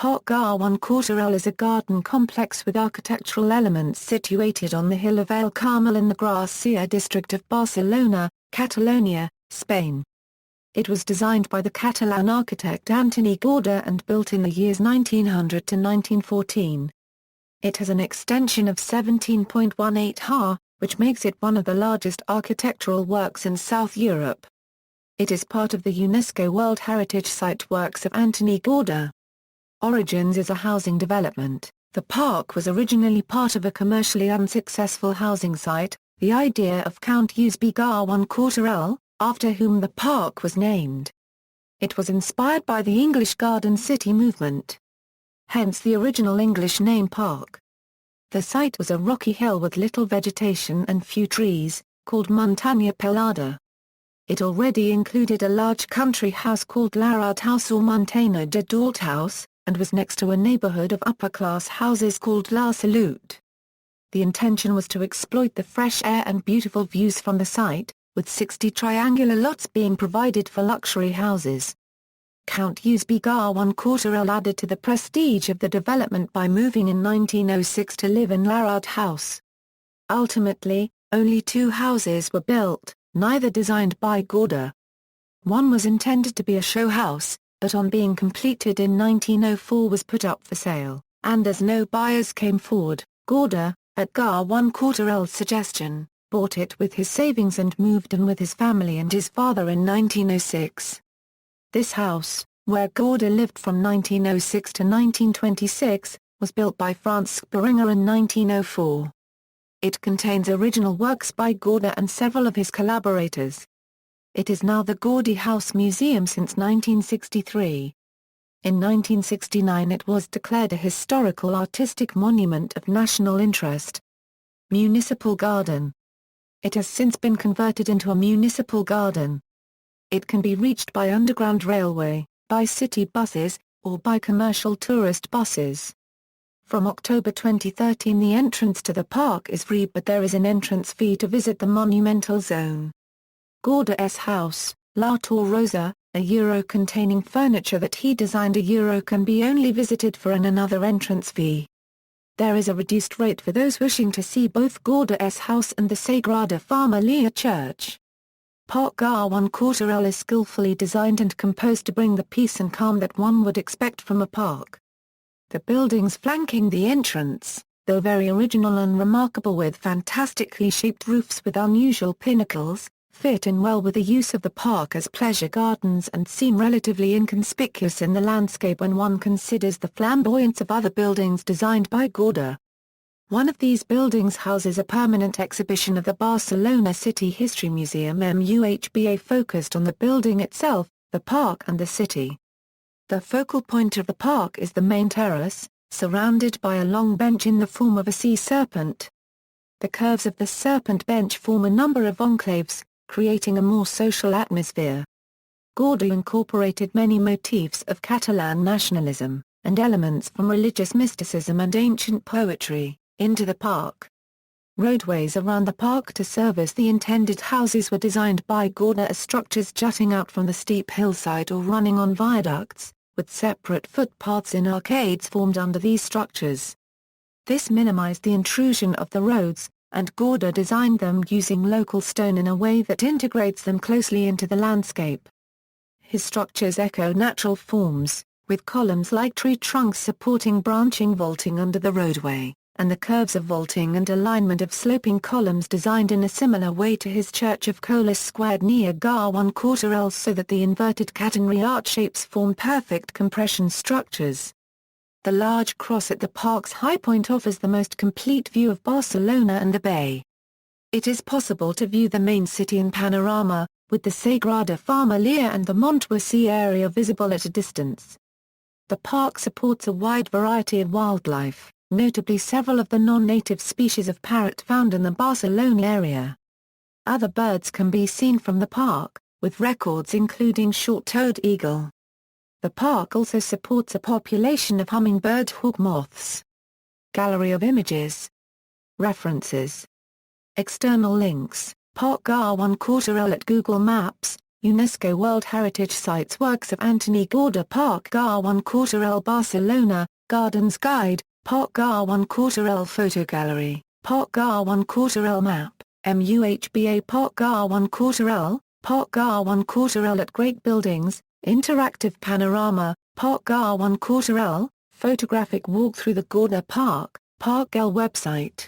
Parc Güell is a garden complex with architectural elements situated on the hill of El Carmel in the Gràcia district of Barcelona, Catalonia, Spain. It was designed by the Catalan architect Antoni Gaudí and built in the years 1900 to 1914. It has an extension of 17.18 ha, which makes it one of the largest architectural works in South Europe. It is part of the UNESCO World Heritage Site works of Antoni Gaudí. Origins as a housing development, the park was originally part of a commercially unsuccessful housing site, the idea of Count Giuseppe Ğweṟ, after whom the park was named. It was inspired by the English Garden City movement. Hence the original English name park. The site was a rocky hill with little vegetation and few trees, called Muntanya Pelada. It already included a large country house called l'Arad House or Muntanya de Dalt House, and was next to a neighborhood of upper-class houses called La Salut. The intention was to exploit the fresh air and beautiful views from the site, with 60 triangular lots being provided for luxury houses. Count Giuseppe Ğweṟ added to the prestige of the development by moving in 1906 to live in l'Arad House. Ultimately, only 2 houses were built, neither designed by Gaudí. One was intended to be a show house, but on being completed in 1904 was put up for sale, and as no buyers came forward, Gaudí, at Ğweṟ's suggestion, bought it with his savings and moved in with his family and his father in 1906. This house, where Gaudí lived from 1906 to 1926, was built by Franz SSpiringer in 1904. It contains original works by Gaudí and several of his collaborators. It is now the Gaudí House Museum since 1963. In 1969 it was declared a historical artistic monument of national interest. Municipal Garden. It has since been converted into a municipal garden. It can be reached by underground railway, by city buses, or by commercial tourist buses. From October 2013 the entrance to the park is free, but there is an entrance fee to visit the monumental zone. Gaudí's house, La Torre Rosa, a Euro containing furniture that he designed, a Euro can be only visited for another entrance fee. There is a reduced rate for those wishing to see both Gaudí's house and the Sagrada Familia Church. Parc Güell is skillfully designed and composed to bring the peace and calm that one would expect from a park. The buildings flanking the entrance, though very original and remarkable with fantastically shaped roofs with unusual pinnacles, fit in well with the use of the park as pleasure gardens and seem relatively inconspicuous in the landscape when one considers the flamboyance of other buildings designed by Gaudí. One of these buildings houses a permanent exhibition of the Barcelona City History Museum MUHBA focused on the building itself, the park and the city. The focal point of the park is the main terrace, surrounded by a long bench in the form of a sea serpent. The curves of the serpent bench form a number of enclaves, creating a more social atmosphere. Gaudí incorporated many motifs of Catalan nationalism, and elements from religious mysticism and ancient poetry, into the park. Roadways around the park to service the intended houses were designed by Gaudí as structures jutting out from the steep hillside or running on viaducts, with separate footpaths in arcades formed under these structures. This minimized the intrusion of the roads, and Gaudí designed them using local stone in a way that integrates them closely into the landscape. His structures echo natural forms, with columns like tree trunks supporting branching vaulting under the roadway, and the curves of vaulting and alignment of sloping columns designed in a similar way to his Church of Colas Squared near Ğweṟ so that the inverted catenary arch shapes form perfect compression structures. The large cross at the park's high point offers the most complete view of Barcelona and the bay. It is possible to view the main city in panorama, with the Sagrada Familia and the Montjuïc area visible at a distance. The park supports a wide variety of wildlife, notably several of the non-native species of parrot found in the Barcelona area. Other birds can be seen from the park, with records including short-toed eagle. The park also supports a population of hummingbird hawk moths. Gallery of images. References. External links, Parc Güell at Google Maps, UNESCO World Heritage Sites. Works of Antoni Gaudí. Parc Güell, Barcelona, Gardens Guide, Parc Güell Photo Gallery, Parc Güell Map, MUHBA. Parc Güell, Parc Güell at Great Buildings, Interactive Panorama, Parc Güell, photographic walk through the Gaudí Park, Parc Güell website.